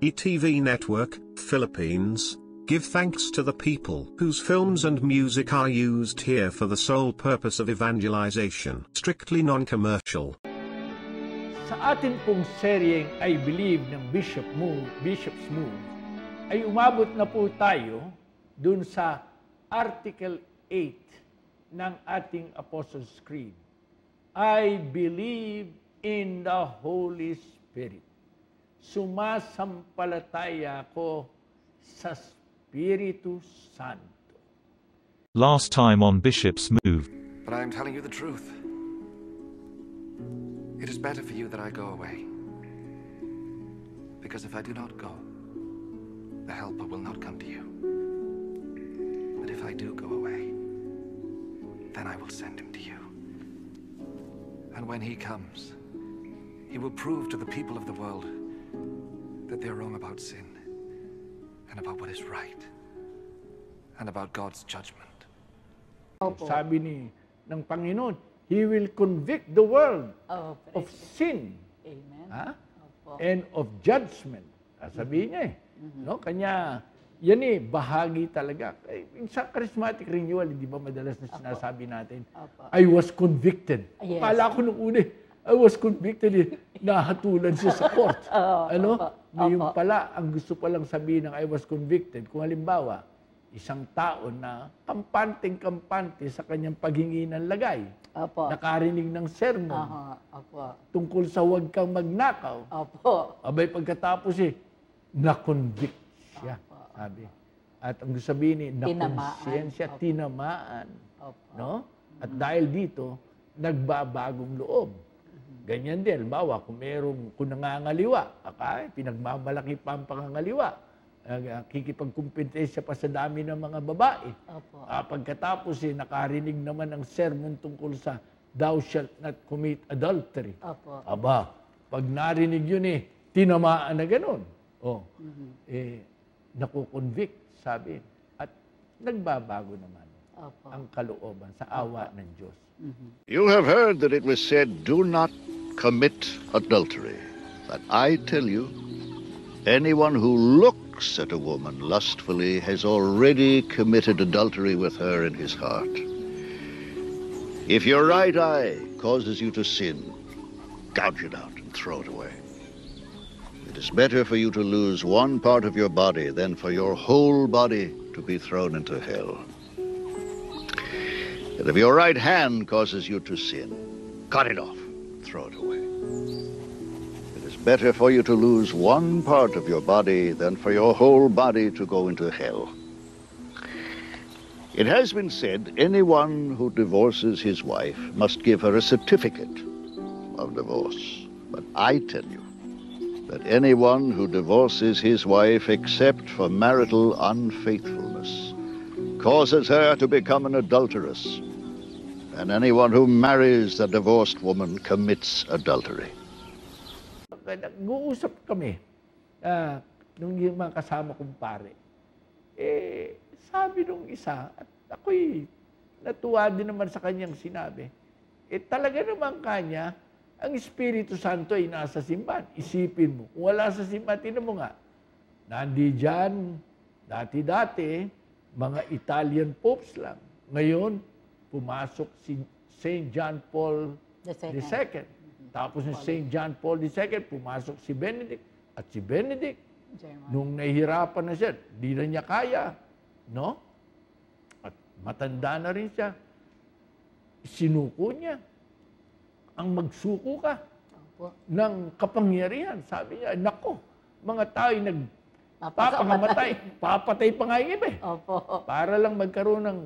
ETV Network, Philippines, give thanks to the people whose films and music are used here for the sole purpose of evangelization, strictly non-commercial. Sa atin pong seryeng I Believe ng Bishop's Move, ay umabot na po tayo dun sa Article 8 ng ating Apostles' Creed. I believe in the Holy Spirit. Sumasampalataya ako sa Espiritu Santo. Last time on Bishop's Move. But I am telling you the truth. It is better for you that I go away. Because if I do not go, the Helper will not come to you. But if I do go away, then I will send him to you. And when he comes, he will prove to the people of the world that they're wrong about sin, and about what is right, and about God's judgment. Sabi ng Panginoon, He will convict the world of sin. Amen. And of judgment. Sabihin niya no? Kanya, yan bahagi talaga. Sa charismatic renewal, di ba madalas na sinasabi natin, I was convicted. Yes. Kala ko nung una, I was convicted, nahatulan siya sa court. Ngayon pala, ang gusto palang sabihin ng I was convicted, kung halimbawa, isang tao na kampanteng-kampante sa kanyang paghingi ng lagay, nakarinig ng sermon, tungkol sa huwag kang magnakaw, abay pagkatapos na-convict siya, sabi. At ang gusto sabihin na-konsyensya, tinamaan. No? At dahil dito, nagbabagong loob. Ganyan din, halimbawa, kung nangangaliwa, pinagmamalaki pa ang pangangaliwa, kikipagkumpetensya pa sa dami ng mga babae. Pagkatapos nakarinig naman ng sermon tungkol sa thou shalt not commit adultery. Pag narinig yun tinamaan na gano'n. Nakukonvict, sabi. At nagbabago naman ang kalooban sa awa ng Diyos. You have heard that it was said, do not commit adultery. But I tell you, anyone who looks at a woman lustfully has already committed adultery with her in his heart. If your right eye causes you to sin, gouge it out and throw it away. It is better for you to lose one part of your body than for your whole body to be thrown into hell. And if your right hand causes you to sin, cut it off, throw it away. Better for you to lose one part of your body than for your whole body to go into hell. It has been said anyone who divorces his wife must give her a certificate of divorce. But I tell you that anyone who divorces his wife except for marital unfaithfulness causes her to become an adulteress. And anyone who marries a divorced woman commits adultery. Nag-uusap kami nung yung mga kasama kong pare. Sabi nung isa, at ako'y natuwa din naman sa kanyang sinabi, talaga naman kanya, ang Espiritu Santo ay nasa simbahan. Isipin mo, kung wala sa simbahan, tinan mo nga, nandiyan, dati-dati, mga Italian popes lang. Ngayon, pumasok si St. John Paul II. Tapos si St. John Paul II, pumasok si Benedict. At si Benedict, nung nahihirapan na siya, di na niya kaya. No? At matanda na rin siya. Sinuko niya. Ang magsuko ka ng kapangyarihan. Sabi niya, nako, mga tao'y nagpapangamatay. Papatay pa nga yung iba. Para lang magkaroon ng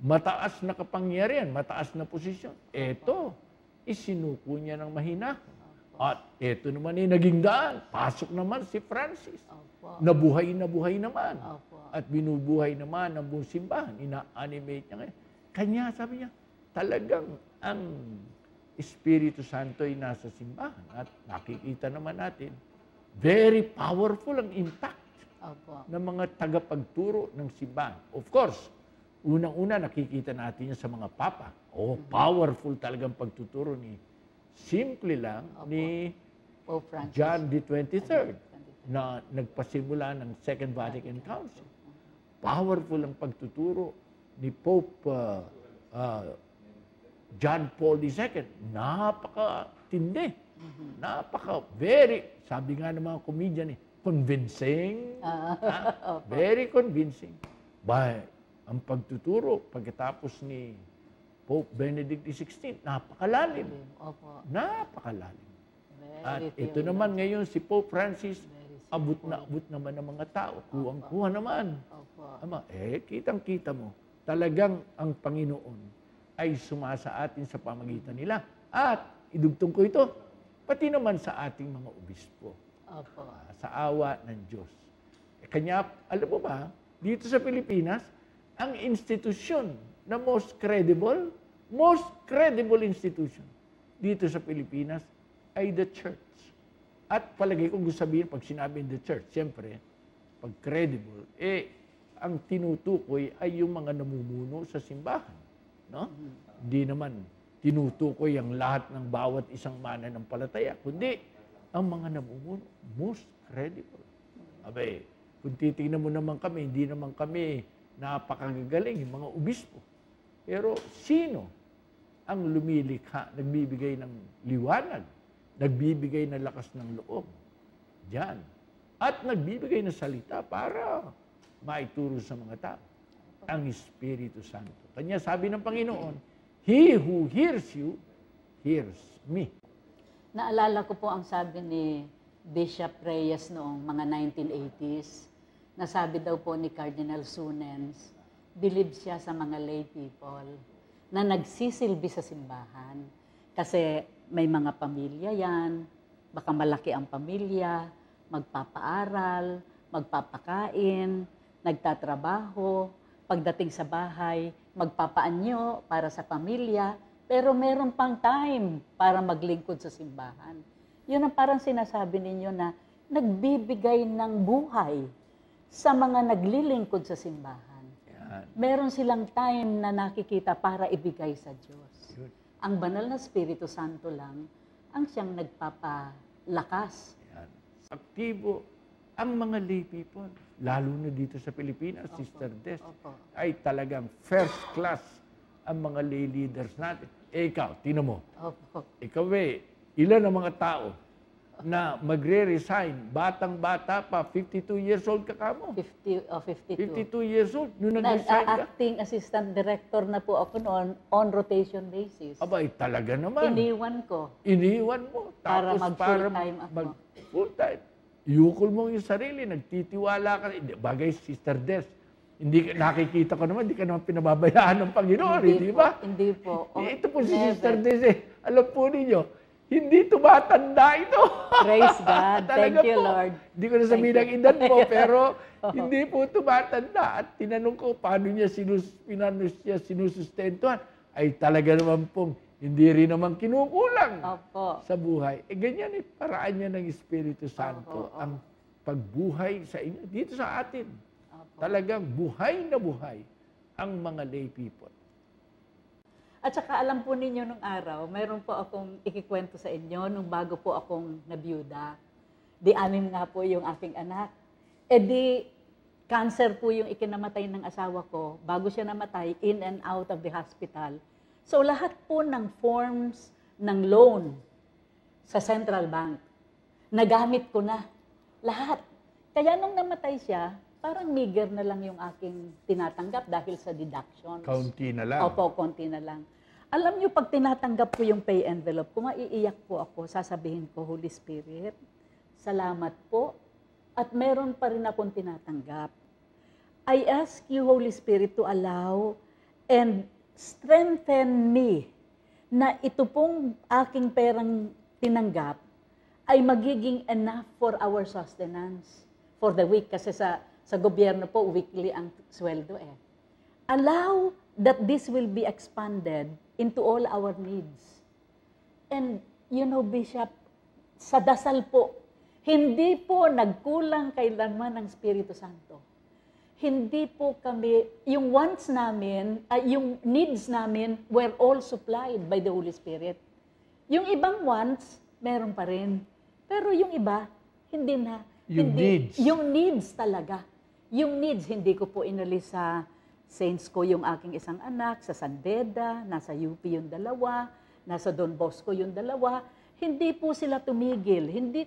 mataas na kapangyarihan, mataas na posisyon. Eto, isinuko niya ng mahina. At eto naman naging daan. Pasok naman si Francis. Nabuhay naman. At binubuhay naman ang buong simbahan. Ina-animate niya ngayon. Kanya, sabi niya, talagang ang Espiritu Santo ay nasa simbahan. At nakikita naman natin, very powerful ang impact ng mga tagapagturo ng simbahan. Of course, unang-una nakikita natin yan sa mga papa. Powerful talagang pagtuturo ni simple lang ni John the 23rd. na nagpasimula ng Second Vatican Council. Powerful ang pagtuturo ni Pope John Paul II. Napaka-tindi. Sabi nga ng mga comedian, convincing. Very convincing. Ang pagtuturo pagkatapos ni Pope Benedict XVI, napakalalim. Napakalalim. At ito naman ngayon si Pope Francis, abot naman ng mga tao. Kuwang-kuha naman. Kitang-kita mo, talagang ang Panginoon ay sumasa atin sa pamagitan nila. At idugtong ko ito, pati naman sa ating mga obispo. Sa awa ng Diyos. Kanya, alam mo ba, dito sa Pilipinas, ang institusyon na most credible institution dito sa Pilipinas ay the church. At palagay ko gusto sabihin, pag sinabing the church, siyempre, pag credible, ang tinutukoy ay yung mga namumuno sa simbahan. No? Hindi naman tinutukoy ang lahat ng bawat isang mananampalataya, kundi ang mga namumuno, most credible. Kung titingnan mo naman kami, hindi naman kami napakagagaling, yung mga obispo. Pero sino ang lumilikha, nagbibigay ng liwanag, nagbibigay ng lakas ng loob? Diyan. At nagbibigay ng salita para maituro sa mga tao. Ang Espiritu Santo. Kanya sabi ng Panginoon, He who hears you, hears me. Naalala ko po ang sabi ni Bishop Reyes noong mga 1980s, nasabi daw po ni Cardinal Sunens, believe siya sa mga lay people na nagsisilbi sa simbahan. Kasi may mga pamilya yan, baka malaki ang pamilya, magpapaaral, magpapakain, nagtatrabaho, pagdating sa bahay, magpapaanyo para sa pamilya, pero meron pang time para maglingkod sa simbahan. Yun ang parang sinasabi ninyo na nagbibigay ng buhay sa mga naglilingkod sa simbahan. Meron silang time na nakikita para ibigay sa Diyos. Ang banal na Espiritu Santo lang ang siyang nagpapalakas. Aktibo ang mga lay people, lalo na dito sa Pilipinas, Sister Des, ay talagang first class ang mga lay leaders natin. Ikaw, tinan mo. Ikaw ilan ang mga tao na magre-resign, batang-bata pa, 52 years old ka kamo. 52 years old, nung nag-resign ka. Acting assistant director na po ako noon on rotation basis. Talaga naman. Iniwan ko. Iniwan mo. Para Tapos mag-full-time ako. Full-time. Iukol mo yung sarili, nagtitiwala ka. Bagay, Sister Des, hindi nakikita ko naman, hindi ka naman pinababayaan ng Panginoon, hindi ba? Hindi po. Ito po si Sister Des, alam po ninyo, hindi tumatanda ito. Praise God. Thank you, po. Lord. Hindi ko na sabihin ang edad mo, pero hindi po tumatanda. At tinanong ko, paano niya sinusustentuhan? Ay talaga naman pong hindi rin naman kinukulang sa buhay. Ganyan paraan niya ng Espiritu Santo. Ang pagbuhay sa inyo, dito sa atin. Talagang buhay na buhay ang mga lay people. At saka alam po ninyo nung araw, mayroon po akong ikikwento sa inyo nung bago po akong nabiyuda. Di-anim nga po yung aking anak. Cancer po yung ikinamatay ng asawa ko. Bago siya namatay, in and out of the hospital. So lahat po ng forms ng loan sa Central Bank, nagamit ko na. Lahat. Kaya nung namatay siya, parang meager na lang yung aking tinatanggap dahil sa deductions. Kaunti na lang. Opo, konti na lang. Alam niyo, pag tinatanggap ko yung pay envelope, kung maiiyak po ako, sasabihin ko, Holy Spirit, salamat po, at meron pa rin akong tinatanggap. I ask you, Holy Spirit, to allow and strengthen me na ito pong aking perang tinanggap ay magiging enough for our sustenance for the week. Kasi sa gobyerno po, weekly ang sweldo Allow that this will be expanded into all our needs. And, you know, Bishop, sa dasal po, hindi po nagkulang kailanman ng Espiritu Santo. Hindi po kami, yung wants namin, yung needs namin were all supplied by the Holy Spirit. Yung ibang wants, meron pa rin. Pero yung iba, hindi na. Yung needs. Yung needs talaga. Yung needs, hindi ko po inalis sa Saints ko yung aking isang anak, sa San Beda, nasa UP yung dalawa, nasa Don Bosco yung dalawa. Hindi po sila tumigil, hindi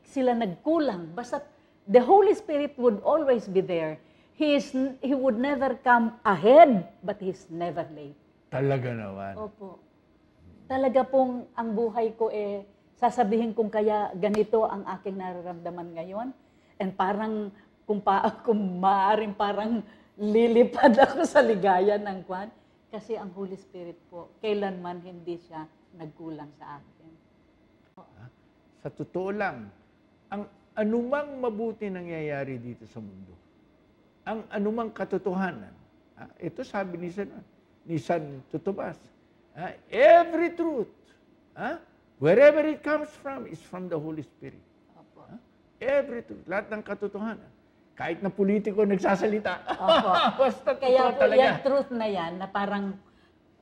sila nagkulang. Basta the Holy Spirit would always be there. He would never come ahead, but He's never late. Talaga naman. Opo. Talaga pong ang buhay ko sasabihin kong kaya ganito ang aking nararamdaman ngayon. And parang, kung maaaring parang lilipad ako sa ligaya ng kwan. Kasi ang Holy Spirit po, kailanman hindi siya nagkulang sa akin. Sa totoo lang, ang anumang mabuti nangyayari dito sa mundo, ang anumang katotohanan, ito sabi ni San Tutubas, every truth, wherever it comes from, is from the Holy Spirit. Every truth, lahat ng katotohanan. Kahit na politiko nagsasalita. Basta kaya po talaga. yung truth na yan, na parang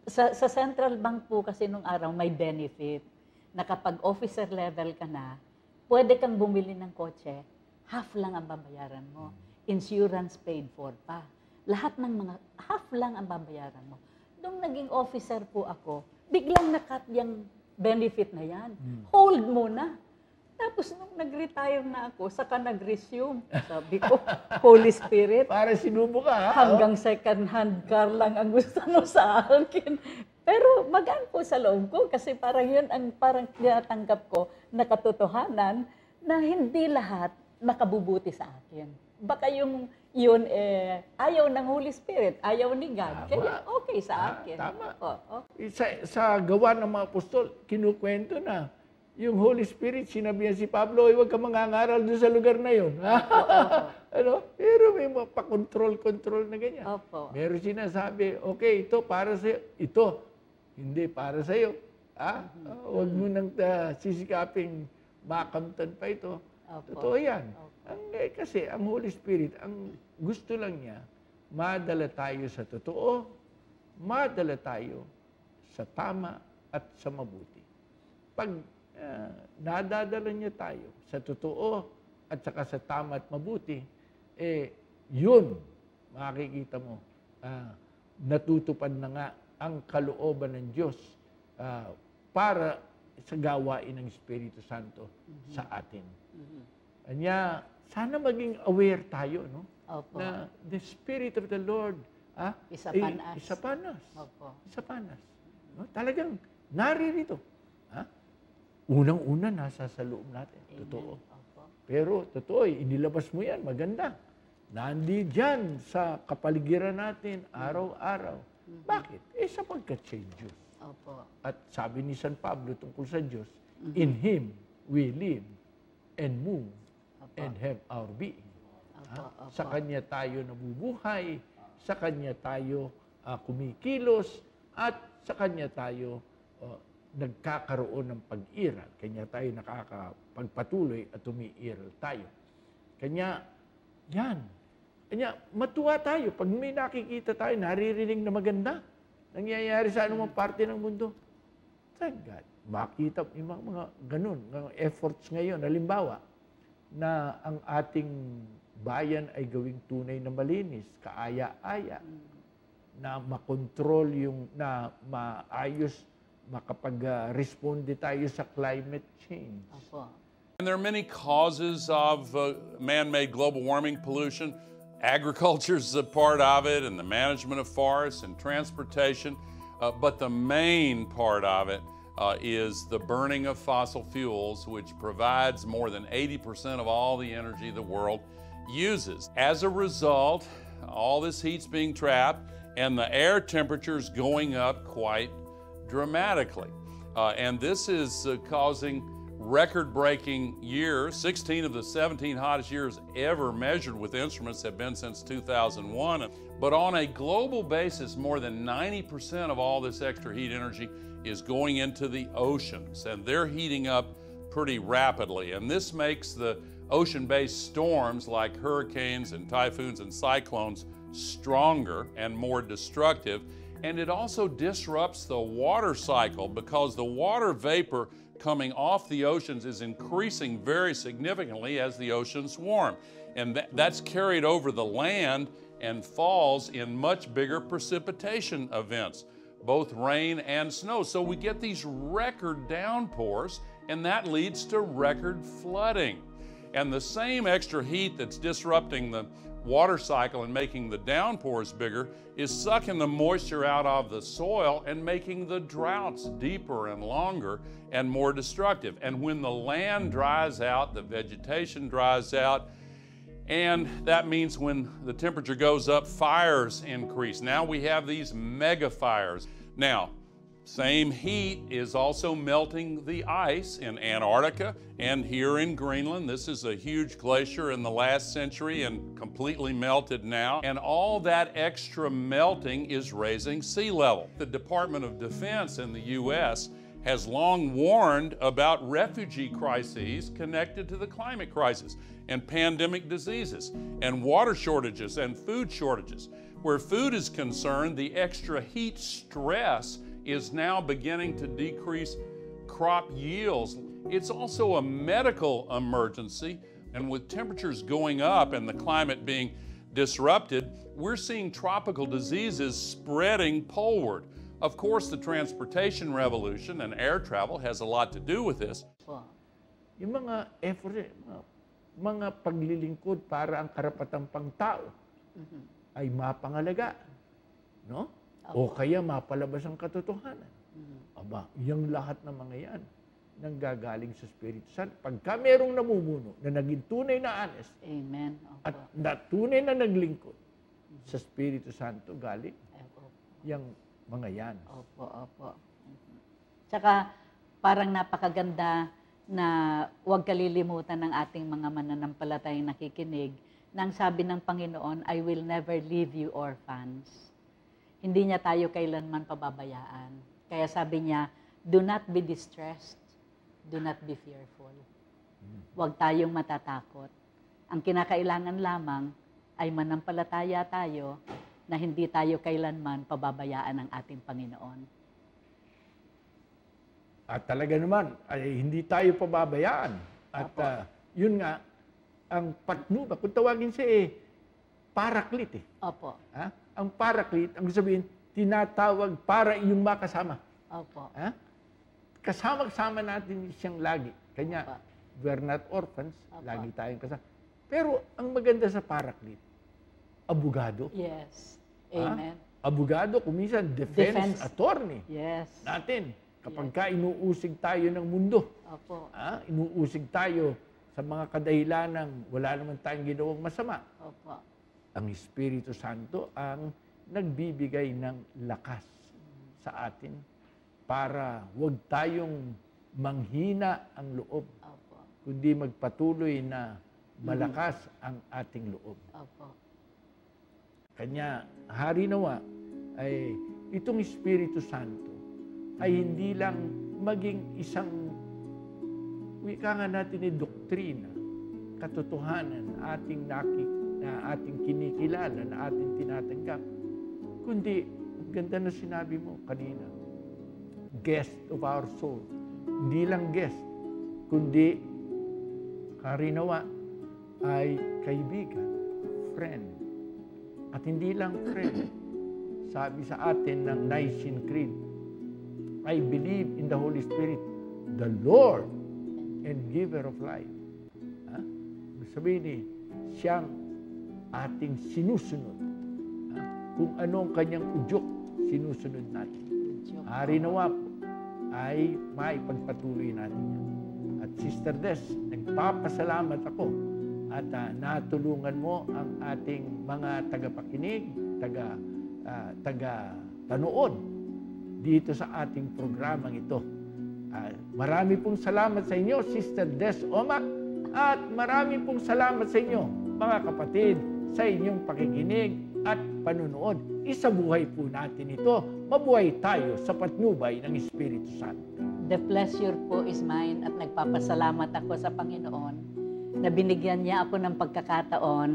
sa Central Bank po kasi nung araw may benefit na kapag officer level ka na, pwede kang bumili ng kotse, half lang ang babayaran mo. Insurance paid for pa. Lahat ng mga half lang ang babayaran mo. Nung naging officer po ako, biglang nakat yung benefit na yan. Hold muna. Tapos nung nag-retire na ako, saka nag-resume. Sabi ko, Holy Spirit. Para sinubo ka, ha? Hanggang second hand car lang ang gusto mo sa akin. Pero magaan po sa loob ko kasi parang yun ang parang tinatanggap ko na katotohanan na hindi lahat makabubuti sa akin. Baka yun ayaw ng Holy Spirit, ayaw ni God. Kaya okay sa akin. Tama. Okay. Sa gawa ng mga apostol, kinukwento na yung Holy Spirit, sinabihan si Pablo, huwag ka mangangaral doon sa lugar na yun. Pero may mga pa-control na ganyan. Opo. Meron sinasabi, okay, ito para sa'yo. Ito, hindi para sa'yo. Huwag mo nang sisikaping makamtan pa ito. Opo. Totoo yan. Kasi ang Holy Spirit, ang gusto lang niya, madala tayo sa totoo, madala tayo sa tama at sa mabuti. Pag nadadala niya tayo sa totoo at saka sa tama at mabuti, yun, makikita mo, natutupad na nga ang kalooban ng Diyos para sa gawain ng Espiritu Santo sa atin. Kanya, sana maging aware tayo, no? Opo. Na the Spirit of the Lord Isa panas. Isa panas. Opo. Isa panas. No? Talagang naririto. Unang-una nasa sa loob natin. Amen. Totoo. Opo. Pero totoo, inilabas mo yan, maganda. Nandi dyan sa kapaligiran natin, araw-araw. Bakit? Sapagkat siya Diyos. Opo. At sabi ni San Pablo tungkol sa Diyos, in Him we live and move and have our being. Sa Kanya tayo nabubuhay, sa Kanya tayo kumikilos, at sa Kanya tayo nagkakaroon ng pag-iral. Kanya tayo nakakapagpatuloy at umiiral tayo. Kanya, yan. Kanya, matuwa tayo. Pag may nakikita tayo, naririnig na maganda, nangyayari sa anumang parte ng mundo. Thank God. Makita yung mga ganun, mga efforts ngayon. Halimbawa, na ang ating bayan ay gawing tunay na malinis, kaaya-aya, na makontrol yung, na maayos, makapag-responde tayo sa climate change. Opo. And there are many causes of man-made global warming pollution. Agriculture is a part of it, and the management of forests and transportation. But the main part of it is the burning of fossil fuels, which provides more than 80% of all the energy the world uses. As a result, all this heat's being trapped, and the air temperature is going up quite dramatically. And this is causing record-breaking years. 16 of the 17 hottest years ever measured with instruments have been since 2001. But on a global basis, more than 90% of all this extra heat energy is going into the oceans, and they're heating up pretty rapidly. And this makes the ocean-based storms like hurricanes and typhoons and cyclones stronger and more destructive. And it also disrupts the water cycle because the water vapor coming off the oceans is increasing very significantly as the oceans warm. And that's carried over the land and falls in much bigger precipitation events, both rain and snow. So we get these record downpours, and that leads to record flooding. And the same extra heat that's disrupting the water cycle and making the downpours bigger is sucking the moisture out of the soil and making the droughts deeper and longer and more destructive. And when the land dries out, the vegetation dries out, and that means when the temperature goes up, fires increase. Now we have these mega fires. Now, same heat is also melting the ice in Antarctica and here in Greenland. This is a huge glacier in the last century and completely melted now. And all that extra melting is raising sea level. The Department of Defense in the US has long warned about refugee crises connected to the climate crisis and pandemic diseases and water shortages and food shortages. Where food is concerned, the extra heat stress is now beginning to decrease crop yields. It's also a medical emergency, and with temperatures going up and the climate being disrupted, we're seeing tropical diseases spreading poleward. Of course, the transportation revolution and air travel has a lot to do with this. Yung mga effort, mga paglilingkod para ang karapatang pangtao ay mapangalaga, no? O kaya mapalabas ang katotohanan. Aba, yung lahat ng mga yan nanggagaling sa Espiritu Santo. Pagka merong namumuno na naging tunay na honest, Amen. Opo. at na tunay na naglingkod sa Espiritu Santo galing, yung mga yan. Opo, opo. Tsaka parang napakaganda na huwag kalilimutan ng ating mga mananampalatayang nakikinig na ang sabi ng Panginoon, I will never leave you orphans. Hindi niya tayo kailanman pababayaan. Kaya sabi niya, do not be distressed, do not be fearful. Huwag tayong matatakot. Ang kinakailangan lamang ay manampalataya tayo na hindi tayo kailanman pababayaan ng ating Panginoon. At talaga naman, ay hindi tayo pababayaan. At yun nga, ang patnuba, kung tawagin siya paraklit eh. Opo. Ha? Ang paraklit, ang sabihin, tinatawag para iyong makasama. Opo. Ha? Kasama-kasama natin siyang lagi. Kanya, we're not orphans, lagi tayong kasama. Pero ang maganda sa paraklit, abogado. Yes. Amen. Abogado, kuminsan defense attorney. Yes. Natin. Kapag ka inuusig tayo ng mundo, Opo. inuusig tayo sa mga kadahilanang wala naman tayong ginawang masama, Opo. ang Espiritu Santo ang nagbibigay ng lakas sa atin para huwag tayong manghina ang loob, Opo. kundi magpatuloy na malakas ang ating loob. Opo. Kanya, hari nawa, ay itong Espiritu Santo ay hindi lang maging isang, wika nga natin doktrina, katotohanan na ating kinikilala, na ating tinatanggap. Kundi, ang ganda na sinabi mo kanina, guest of our soul. Hindi lang guest, kundi karinawa ay kaibigan, friend. At hindi lang friend, sabi sa atin ng Nicene Creed, I believe in the Holy Spirit, the Lord and giver of life. Sabihin ni, siyang ating sinusunod. Kung anong kanyang udyok, sinusunod natin. Hari nawa po ay maipagpatuloy natin yan. At Sister Des, nagpapasalamat ako at natulungan mo ang ating mga tagapakinig, taga-panood dito sa ating programang ito. Marami pong salamat sa inyo, Sister Des Omak, at marami pong salamat sa inyo, mga kapatid, sa inyong pakikinig at panunood. Isabuhay po natin ito. Mabuhay tayo sa patnubay ng Espiritu Santo. The pleasure po is mine at nagpapasalamat ako sa Panginoon na binigyan niya ako ng pagkakataon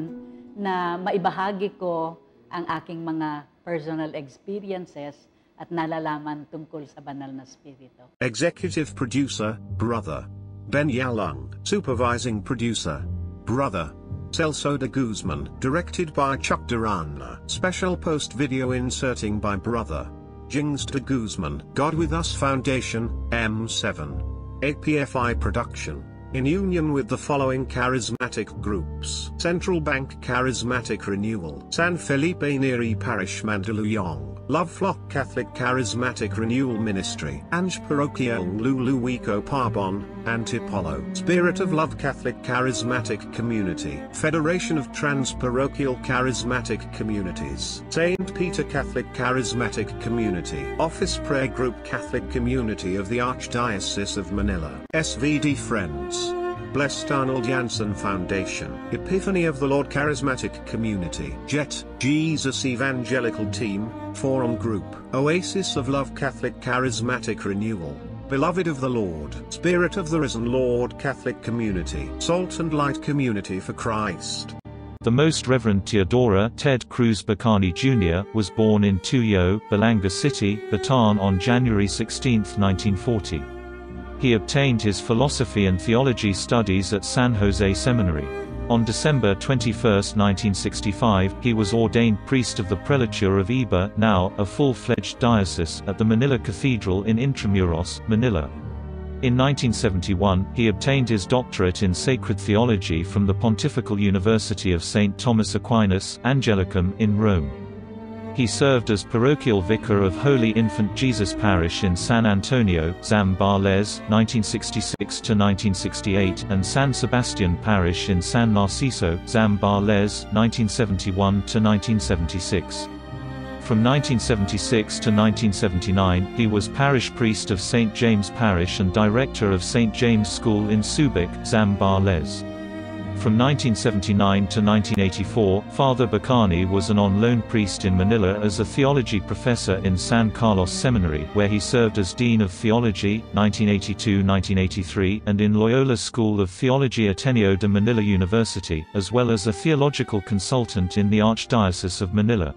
na maibahagi ko ang aking mga personal experiences at nalalaman tungkol sa banal na spirito. Executive Producer, Brother Ben Yalung. Supervising Producer, Brother Celso de Guzman. Directed by Chuck Duran. Special post video inserting by Brother Jings de Guzman. God With Us Foundation, M7. APFI Production. In union with the following charismatic groups: Central Bank Charismatic Renewal, San Felipe Neri Parish Mandaluyong, Love Flock Catholic Charismatic Renewal Ministry, Ange Parochial Luluwico Parbon, Antipolo, Spirit of Love Catholic Charismatic Community, Federation of Trans-Parochial Charismatic Communities, St. Peter Catholic Charismatic Community, Office Prayer Group Catholic Community of the Archdiocese of Manila, SVD Friends, Blessed Arnold Janssen Foundation, Epiphany of the Lord Charismatic Community, JET, Jesus Evangelical Team, Forum Group, Oasis of Love Catholic Charismatic Renewal, Beloved of the Lord, Spirit of the Risen Lord Catholic Community, Salt and Light Community for Christ. The Most Reverend Teodora Ted Cruz Bacani Jr. was born in Tuyo, Balanga City, Bataan on January 16, 1940. He obtained his philosophy and theology studies at San Jose Seminary. On December 21, 1965, he was ordained priest of the Prelature of Iba, now a full-fledged diocese, at the Manila Cathedral in Intramuros, Manila. In 1971, he obtained his doctorate in sacred theology from the Pontifical University of St. Thomas Aquinas, Angelicum, in Rome. He served as parochial vicar of Holy Infant Jesus Parish in San Antonio, Zambales, 1966–1968, and San Sebastian Parish in San Narciso, Zambales, 1971–1976. From 1976 to 1979, he was parish priest of St. James Parish and director of St. James School in Subic, Zambales. From 1979 to 1984, Father Bacani was an on-loan priest in Manila as a theology professor in San Carlos Seminary, where he served as Dean of Theology, 1982–1983, and in Loyola School of Theology Ateneo de Manila University, as well as a theological consultant in the Archdiocese of Manila.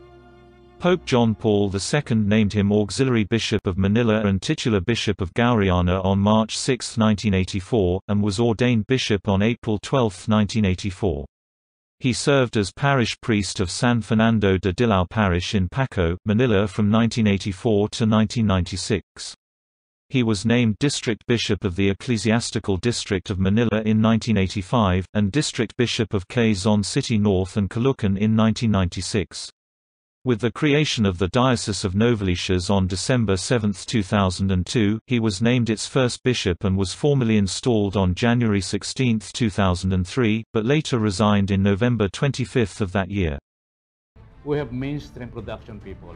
Pope John Paul II named him Auxiliary Bishop of Manila and Titular Bishop of Gauriana on March 6, 1984, and was ordained bishop on April 12, 1984. He served as parish priest of San Fernando de Dilao Parish in Paco, Manila from 1984 to 1996. He was named District Bishop of the Ecclesiastical District of Manila in 1985, and District Bishop of Quezon City North and Caloocan in 1996. With the creation of the Diocese of Novaliches on December 7, 2002, he was named its first bishop and was formally installed on January 16, 2003, but later resigned in November 25 of that year. We have mainstream production people.